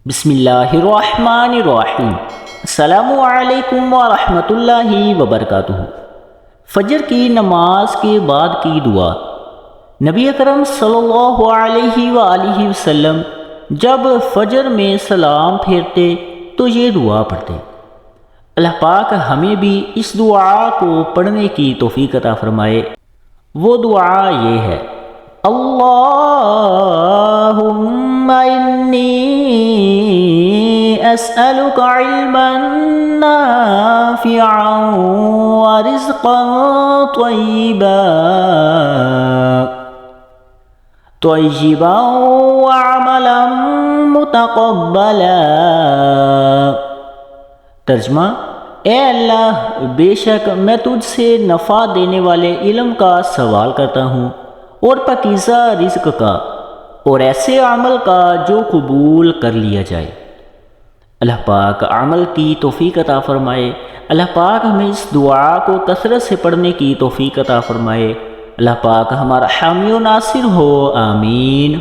بسم اللہ الرحمن الرحیم۔ السلام علیکم ورحمۃ اللہ وبرکاتہ۔ فجر کی نماز کے بعد کی دعا۔ نبی اکرم صلی اللہ علیہ وآلہ وسلم جب فجر میں سلام پھیرتے تو یہ دعا پڑھتے۔ اللہ پاک ہمیں بھی اس دعا کو پڑھنے کی توفیق عطا فرمائے۔ وہ دعا یہ ہے: اللہم انی اسألک علما نافعا ورزقا طیبا وعملا متقبلا۔ ترجمہ: اے اللہ، بے شک میں تجھ سے نفع دینے والے علم کا سوال کرتا ہوں اور پاکیزہ رزق کا اور ایسے عمل کا جو قبول کر لیا جائے۔ اللہ پاک عمل کی توفیق عطا فرمائے۔ اللہ پاک ہمیں اس دعا کو کثرت سے پڑھنے کی توفیق عطا فرمائے۔ اللہ پاک ہمارا حامی و ناصر ہو، آمین۔